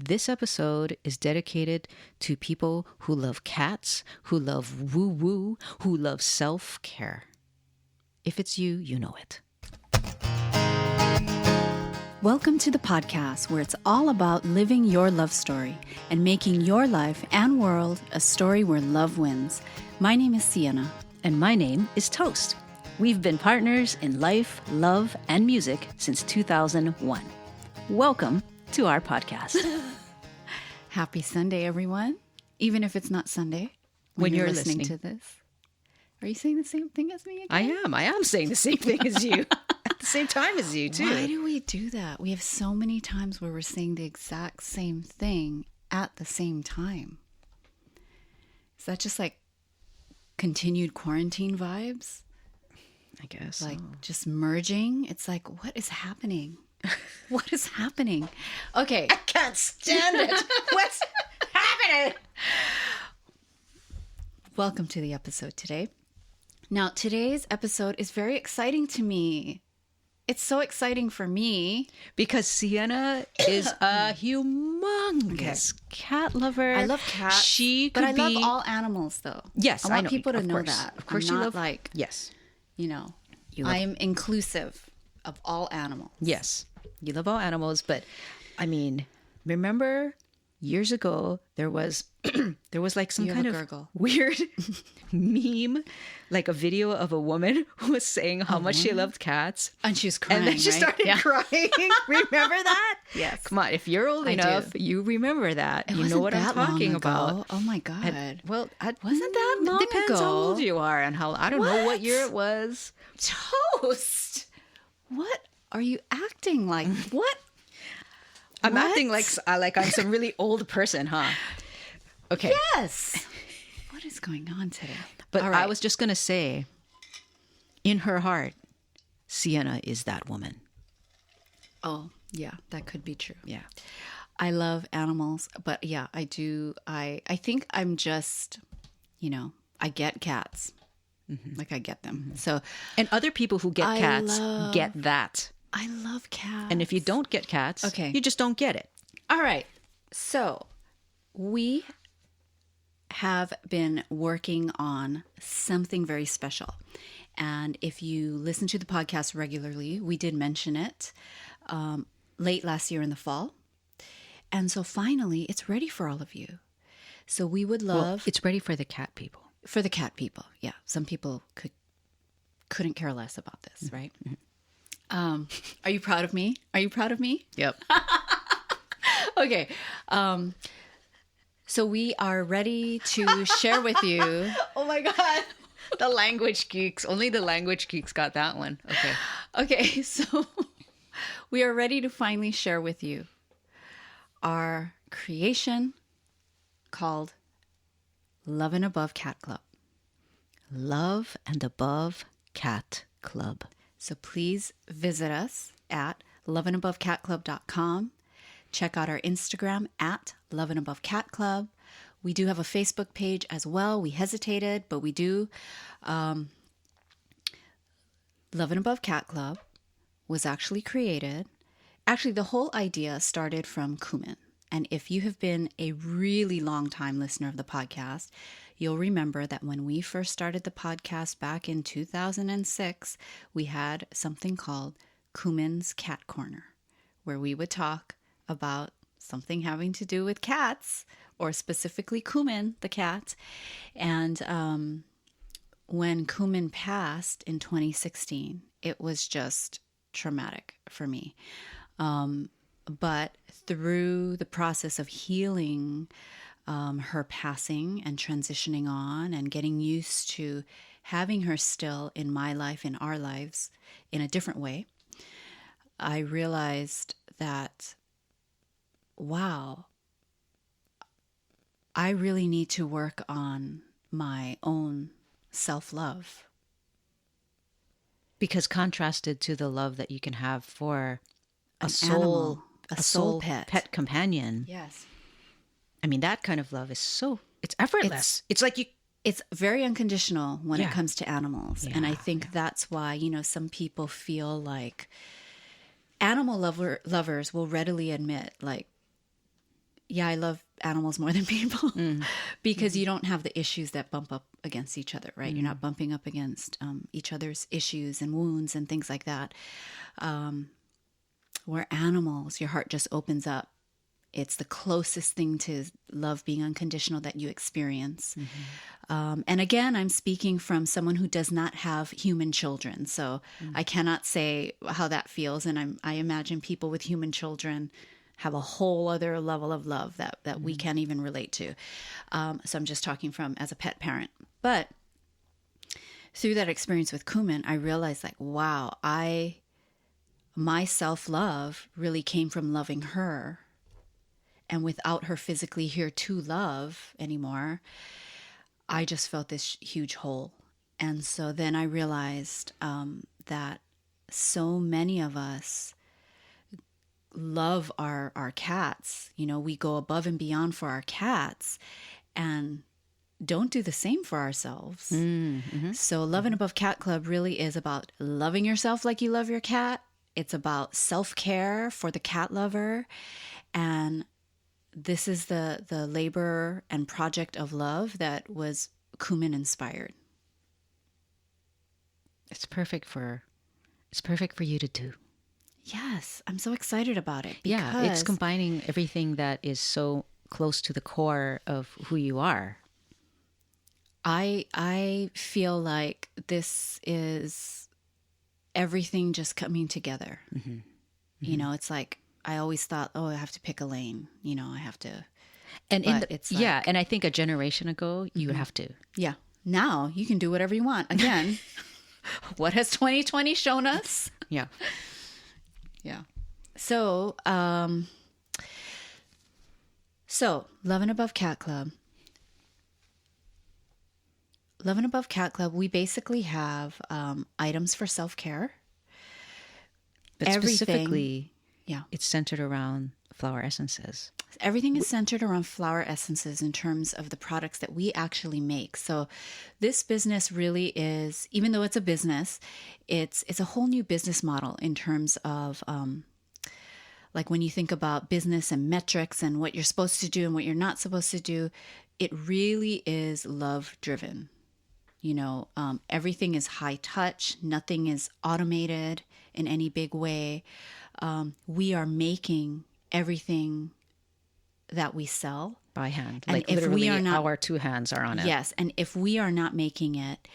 This episode is dedicated to people who love cats, who love woo-woo, who love self-care. If it's you, you know it. Welcome to the podcast where it's all about living your love story and making your life and world a story where love wins. My name is Siena. And my name is Toast. We've been partners in life, love, and music since 2001. Welcome to our podcast. Happy Sunday, everyone. Even if it's not Sunday when you're listening to this. Are you saying the same thing as me again? I am saying the same thing as you. At the same time as you, too. Why do we do that? We have so many times where we're saying the exact same thing at the same time. Is that just like continued quarantine vibes? I guess. Like just merging? It's like, what is happening? What is happening? Okay. I can't stand it. What's happening? Welcome to the episode today. Now, today's episode is very exciting to me. It's so exciting for me. Because Siena is a humongous cat lover. I love cats. But I love all animals, though. Yes, I want know. people to of know course. that. Of course, I'm you not love. Like, yes, I am inclusive of all animals. Yes, you love all animals, but I mean, remember years ago there was like some kind of weird meme, like a video of a woman who was saying how much she loved cats, and she was crying, and then she started crying. Remember that? Yes. Come on, if you're old enough, you remember that. You know what I'm talking about. Oh my God! Wasn't that long depends ago. how old you are and how. I don't know what year it was. Toast. What are you acting like? What? I'm acting like I'm some really old person, huh? Okay. Yes. What is going on today? But I was just going to say, in her heart, Siena is that woman. Oh, yeah, that could be true. Yeah. I love animals, but yeah, I do. I think I'm just, I get cats. Mm-hmm. Like I get them. Mm-hmm. So, and other people who get cats get that. I love cats. And if you don't get cats, you just don't get it. All right. So we have been working on something very special. And if you listen to the podcast regularly, we did mention it late last year in the fall. And so finally, it's ready for all of you. So we would love... Well, it's ready for the cat people. For the cat people, yeah. Some people couldn't care less about this, right? Mm-hmm. Are you proud of me? Are you proud of me? Yep. Okay. So we are ready to share with you. Oh my God. The language geeks. Only the language geeks got that one. Okay. Okay. So we are ready to finally share with you our creation called Love and Above Cat Club. Love and Above Cat Club. So please visit us at loveandabovecatclub.com. Check out our Instagram at Love and Above Cat Club. We do have a Facebook page as well. We hesitated, but we do. Love and Above Cat Club was actually created. Actually, the whole idea started from cumin. And if you have been a really long time listener of the podcast, you'll remember that when we first started the podcast back in 2006, we had something called Cumin's Cat Corner, where we would talk about something having to do with cats, or specifically Cumin, the cat. And when Cumin passed in 2016, it was just traumatic for me. But through the process of healing her passing and transitioning on and getting used to having her still in my life, in our lives, in a different way, I realized that, wow, I really need to work on my own self-love. Because contrasted to the love that you can have for a soul pet companion. Yes. I mean, that kind of love is it's effortless. It's very unconditional when it comes to animals. Yeah, and I think that's why, some people feel like animal lovers will readily admit, like, yeah, I love animals more than people because you don't have the issues that bump up against each other, right? You're not bumping up against each other's issues and wounds and things like that. Where animals, your heart just opens up. It's the closest thing to love being unconditional that you experience. And again, I'm speaking from someone who does not have human children. So I cannot say how that feels. And I imagine people with human children have a whole other level of love that we can't even relate to. So I'm just talking from as a pet parent. But through that experience with Kumin, I realized like, wow, my self-love really came from loving her. And without her physically here to love anymore, I just felt this huge hole. And so then I realized that so many of us love our cats. You know, we go above and beyond for our cats and don't do the same for ourselves. So Love and Above Cat Club really is about loving yourself like you love your cat. It's about self-care for the cat lover. And this is the labor and project of love that was Kumin inspired. It's perfect for you to do. Yes, I'm so excited about it. Yeah, it's combining everything that is so close to the core of who you are. I feel like this is everything just coming together. You know, it's like I always thought, oh, I have to pick a lane. You know, I have to. And it's like, yeah, and I think a generation ago, you would have to. Yeah. Now you can do whatever you want. Again, what has 2020 shown us? Yeah. Yeah. So, Love and Above Cat Club. Love and Above Cat Club, we basically have items for self-care. But specifically, it's centered around flower essences. Everything is centered around flower essences in terms of the products that we actually make. So this business really is, even though it's a business, it's a whole new business model in terms of like when you think about business and metrics and what you're supposed to do and what you're not supposed to do, it really is love driven. You know, everything is high touch. Nothing is automated in any big way. We are making everything that we sell by hand. And like if literally we are not, our two hands are on it. Yes. And if we are not making it,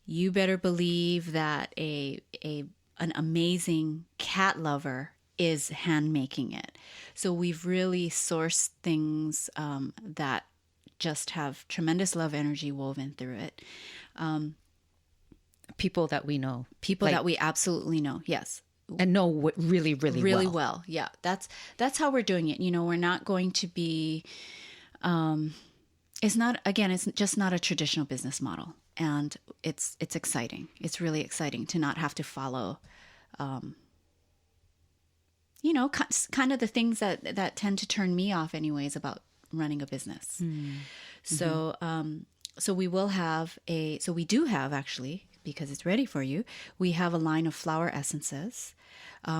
you better believe that an amazing cat lover is hand making it. So we've really sourced things that just have tremendous love energy woven through it. People that we know. People that we absolutely know. Yes. And know really well. Yeah. That's how we're doing it. You know, we're not going to be, it's just not a traditional business model. And it's exciting. It's really exciting to not have to follow, you know, kind of the things that tend to turn me off anyways about running a business. So, so we do have actually, because it's ready for you, we have a line of flower essences.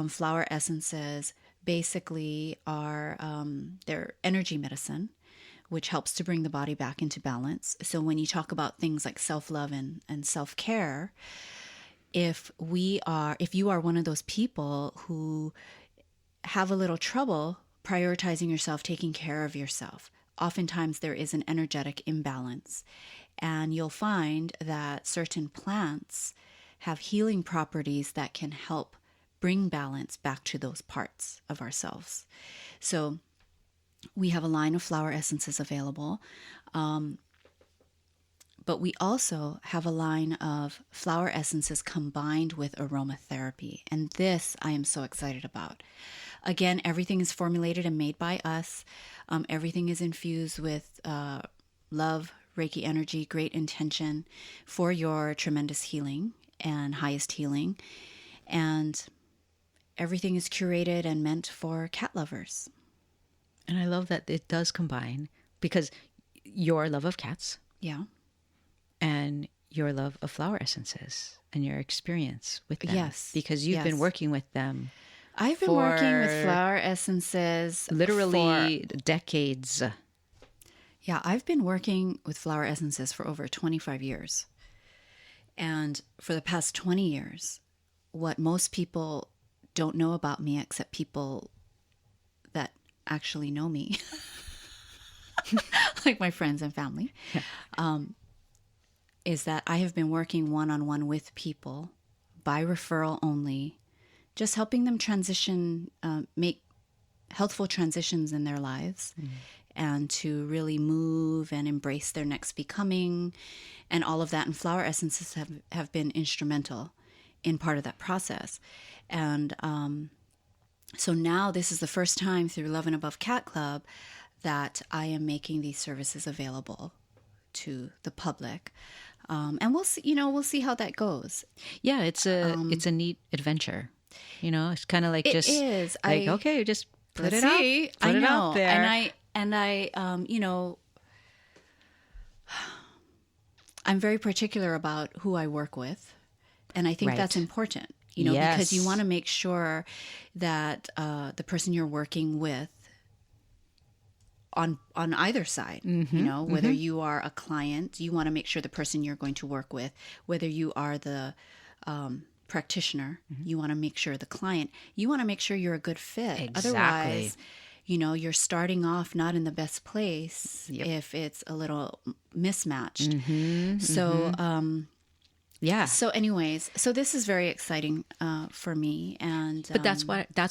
Flower essences basically are, they're energy medicine, which helps to bring the body back into balance. So when you talk about things like self-love and self-care, if you are one of those people who have a little trouble prioritizing yourself, taking care of yourself, oftentimes there is an energetic imbalance. And you'll find that certain plants have healing properties that can help bring balance back to those parts of ourselves. So we have a line of flower essences available, but we also have a line of flower essences combined with aromatherapy. And this I am so excited about. Again, everything is formulated and made by us. Everything is infused with love, Reiki energy, great intention for your tremendous healing and highest healing. And everything is curated and meant for cat lovers. And I love that it does combine, because your love of cats. Yeah. And your love of flower essences and your experience with them. Yes. Because you've been working with them I've been working with flower essences literally decades. Yeah, I've been working with flower essences for over 25 years. And for the past 20 years, what most people don't know about me, except people that actually know me, like my friends and family, is that I have been working one-on-one with people by referral only, just helping them transition, make healthful transitions in their lives, and to really move and embrace their next becoming and all of that. And flower essences have been instrumental in part of that process. And so now this is the first time through Love and Above Cat Club that I am making these services available to the public. And we'll see, we'll see how that goes. Yeah, it's a neat adventure. It's kind of like just okay, just put it out there. And I I'm very particular about who I work with. And I think that's important, because you want to make sure that the person you're working with on either side, whether you are a client, you want to make sure the person you're going to work with, whether you are the practitioner, you want to make sure the client, you want to make sure you're a good fit. Exactly. Otherwise, you're starting off not in the best place if it's a little mismatched. So, So anyways, so this is very exciting for me. And but that's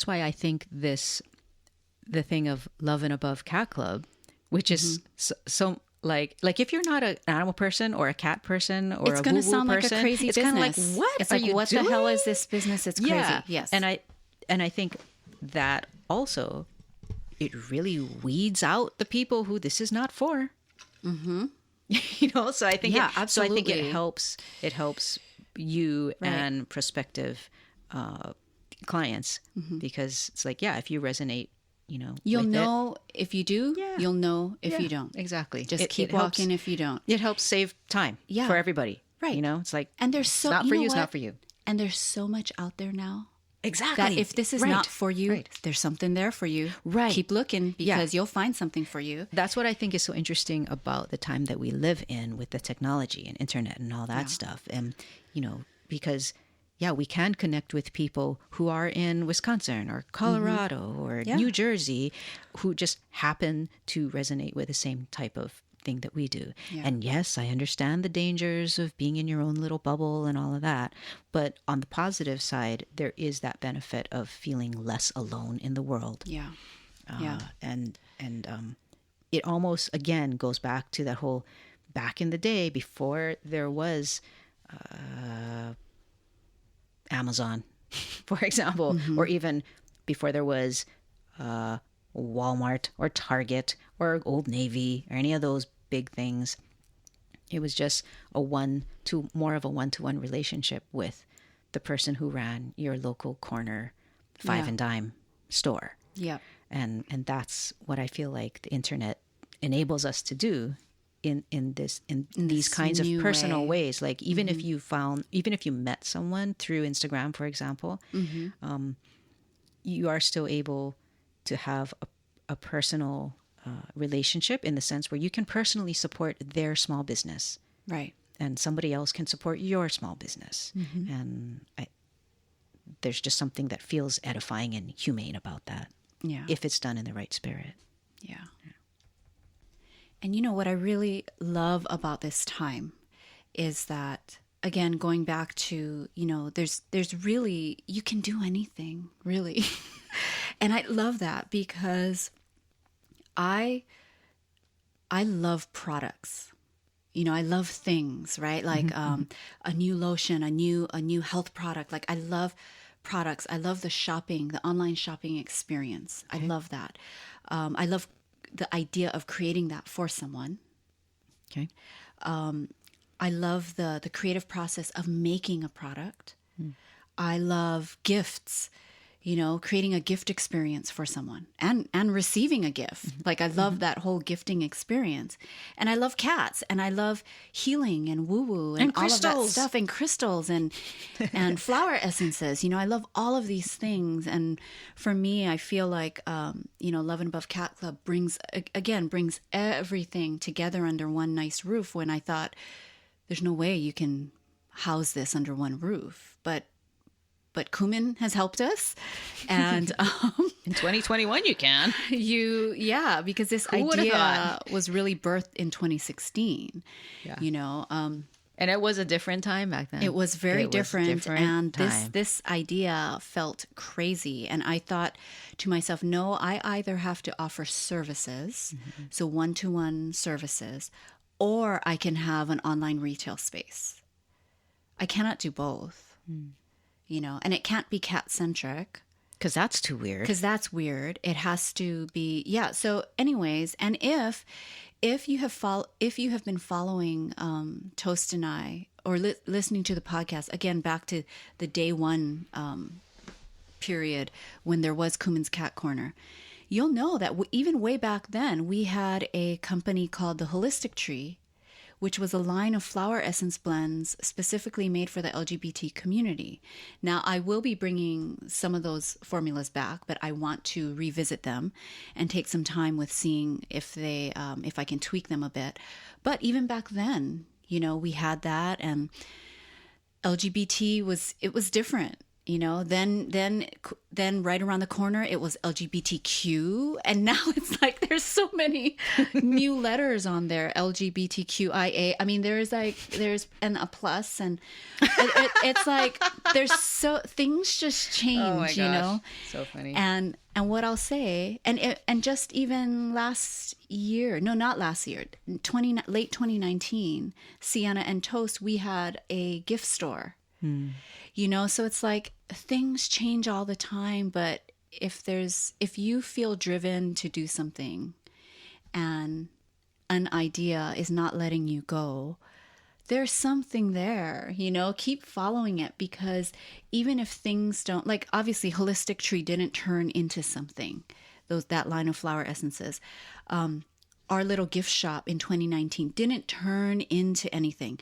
why I think the thing of Love and Above Cat Club, which is so like if you're not an animal person or a cat person or it's a going to woo-woo sound person, like a crazy it's business. kind of like, what it's are like, you what doing? the hell is this business? It's crazy. Yes. And I think that also it really weeds out the people who this is not for. So I think absolutely. So I think it helps you and prospective clients because it's like, if you resonate, you'll know if you do, you'll know if you don't. Exactly. Just keep walking if you don't. It helps save time for everybody. Right. It's like, and there's it's not for you, it's not for you. And there's so much out there now. Exactly. That if this is not for you, there's something there for you. Right. Keep looking because you'll find something for you. That's what I think is so interesting about the time that we live in with the technology and internet and all that stuff. And, because, we can connect with people who are in Wisconsin or Colorado or New Jersey who just happen to resonate with the same type of thing that we do. And yes, I understand the dangers of being in your own little bubble and all of that, but on the positive side there is that benefit of feeling less alone in the world. And it almost again goes back to that whole back in the day before there was Amazon, for example, or even before there was Walmart or Target or Old Navy or any of those big things. It was just more of a one-to-one relationship with the person who ran your local corner five and dime store. And that's what I feel like the internet enables us to do in these kinds of personal ways. Like even if you met someone through Instagram, for example, you are still able to have a personal relationship in the sense where you can personally support their small business. Right. And somebody else can support your small business. And there's just something that feels edifying and humane about that. If it's done in the right spirit. And what I really love about this time is that, again, going back to, there's really, you can do anything, really. And I love that because I love products. I love things, right? Like a new lotion, a new health product. Like I love products. I love the online shopping experience. I love that. I love the idea of creating that for someone. Okay. I love the creative process of making a product. I love gifts. creating a gift experience for someone and receiving a gift. Like I love that whole gifting experience. And I love cats and I love healing and woo-woo and all of that stuff and crystals and flower essences. I love all of these things. And for me, I feel like, Love and Above Cat Club brings everything together under one nice roof when I thought there's no way you can house this under one roof. But Cumin has helped us. And in 2021, you can. Because this idea was really birthed in 2016. Yeah. And it was a different time back then. It was very different. And this idea felt crazy. And I thought to myself, no, I either have to offer services, so one-to-one services, or I can have an online retail space. I cannot do both. And it can't be cat-centric. Because that's too weird. It has to be, So anyways, and if you have been following Toast and I, or listening to the podcast, again, back to the day one period when there was Cumin's Cat Corner, you'll know that even way back then, we had a company called The Holistic Tree, which was a line of flower essence blends specifically made for the LGBT community. Now, I will be bringing some of those formulas back, but I want to revisit them and take some time with seeing if I can tweak them a bit. But even back then, we had that, and LGBT was different. Then right around the corner, it was LGBTQ. And now it's like, there's so many new letters on there. LGBTQIA. I mean, there's a plus, and it's like, things just change, oh my gosh. So funny. And what I'll say, and just even late 2019, Siena and Toast, we had a gift store. So it's like things change all the time, but if you feel driven to do something and an idea is not letting you go, there's something there, keep following it, because even if things don't, like obviously Holistic Tree didn't turn into something, that line of flower essences. Our little gift shop in 2019 didn't turn into anything,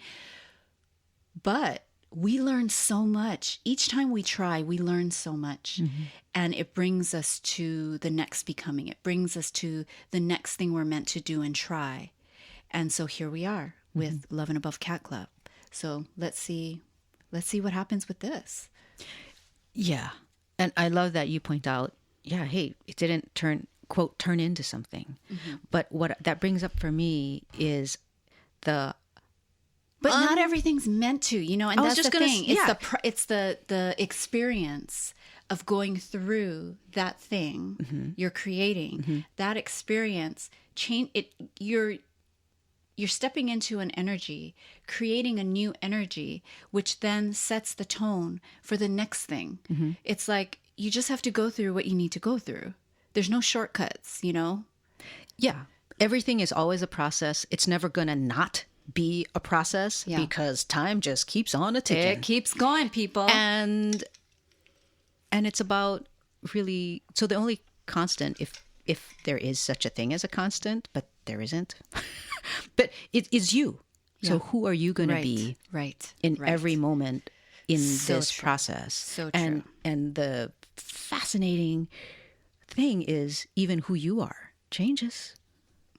but we learn so much. Each time we try, we learn so much. And it brings us to the next becoming. It brings us to the next thing we're meant to do and try. And so here we are with Love and Above Cat Club. So let's see what happens with this. Yeah. And I love that you point out, hey, it didn't turn into something. But what that brings up for me is But not everything's meant to, and that's the thing. It's the experience of going through that thing you're creating. That experience change it. You're stepping into an energy, creating a new energy, which then sets the tone for the next thing. It's like you just have to go through what you need to go through. There's no shortcuts, Yeah, everything is always a process. It's never gonna not be a process because time just keeps on ticking. It keeps going, people. And it's about really, so the only constant, if there is such a thing as a constant, but there isn't, but it is you. So who are you going to be in every moment in this process? So true. And the fascinating thing is even who you are changes.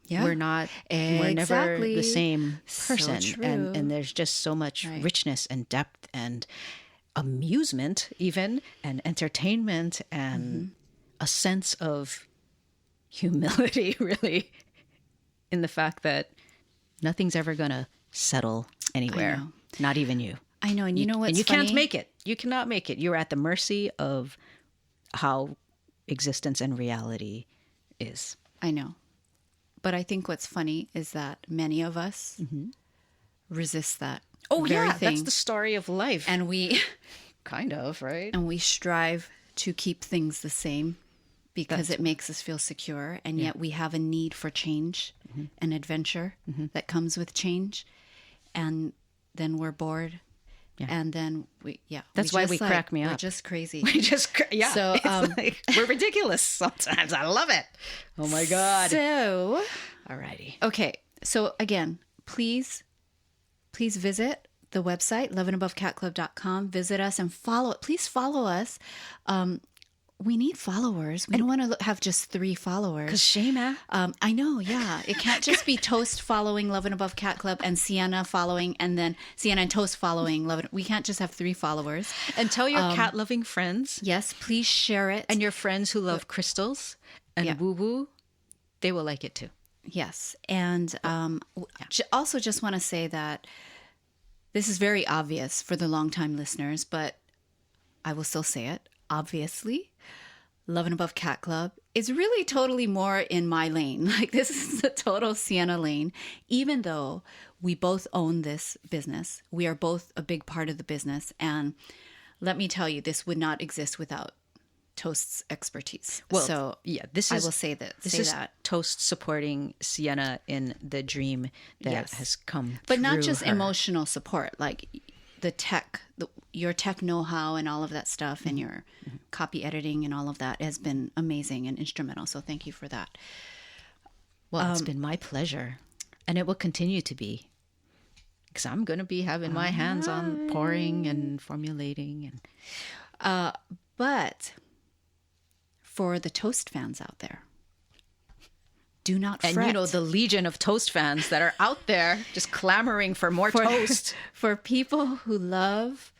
Yeah. We're never the same person. So true. And there's just so much richness and depth and amusement even, and entertainment and a sense of humility really in the fact that nothing's ever going to settle anywhere. Not even you. I know. And you know what's funny? You funny? Can't make it. You cannot make it. You're at the mercy of how existence and reality is. I know. But I think what's funny is that many of us resist that. Oh, yeah. Thing. That's the story of life. And we kind of, right? And we strive to keep things the same because it makes us feel secure. And yet we have a need for change and adventure that comes with change. And then we're bored Yeah. And then That's why we crack me up. We're just crazy. So we're ridiculous sometimes. I love it. Oh my God. So, alrighty. Okay. So again, please visit the website, loveandabovecatclub.com. Visit us and please follow us. We need followers. We don't want to have just 3 followers. Because shame, I know, yeah. It can't just be Toast following Love and Above Cat Club and Siena following, and then Siena and Toast following Love. We can't just have 3 followers. And tell your cat-loving friends. Yes, please share it. And your friends who love crystals and woo-woo, they will like it too. Yes. And also just want to say that this is very obvious for the longtime listeners, but I will still say it. Obviously, Love and Above Cat Club is really totally more in my lane. Like, this is the total Siena lane. Even though we both own this business, we are both a big part of the business. And let me tell you, this would not exist without Toast's expertise. Well, so I will say that. This is Toast supporting Siena in the dream that has come. But not just her. Emotional support, like the tech, your tech know-how and all of that stuff, and your copy editing and all of that has been amazing and instrumental. So thank you for that. Well, it's been my pleasure, and it will continue to be, because I'm going to be having my hands on pouring and formulating. And but for the Toast fans out there, do not fret. And the legion of Toast fans that are out there just clamoring for more toast. For people who love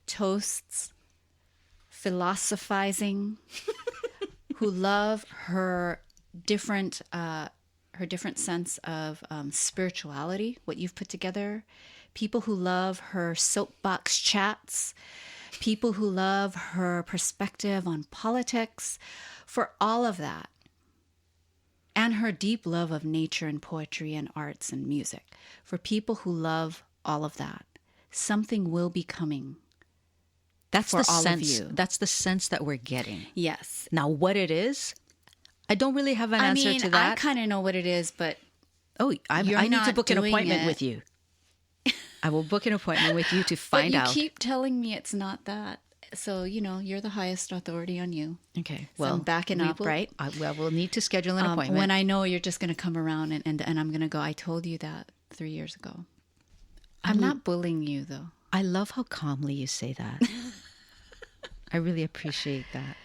Toast's philosophizing, who love her different sense of spirituality, what you've put together, people who love her soapbox chats, people who love her perspective on politics, for all of that, and her deep love of nature and poetry and arts and music. For people who love all of that, something will be coming. That's for the all sense. of you. That's the sense that we're getting. Yes. Now, what it is, I don't really have an answer to that. I kind of know what it is, but I need to book an appointment with you. I will book an appointment with you to find out. But you keep telling me it's not that. So, you're the highest authority on you. Okay. Well, so I'm backing up, right? We'll need to schedule an appointment. When I know you're just going to come around and I'm going to go, I told you that 3 years ago. I'm not bullying you, though. I love how calmly you say that. I really appreciate that.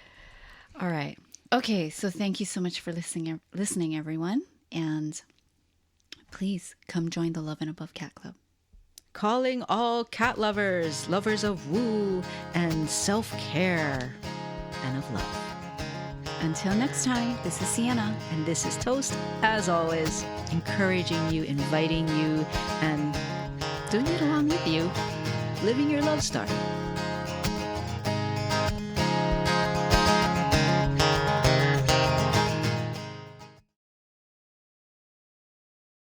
All right. Okay. So thank you so much for listening, everyone. And please come join the Love and Above Cat Club. Calling all cat lovers, lovers of woo and self-care and of love. Until next time, this is Siena. And this is Toast, as always, encouraging you, inviting you, and doing it along with you, living your love story.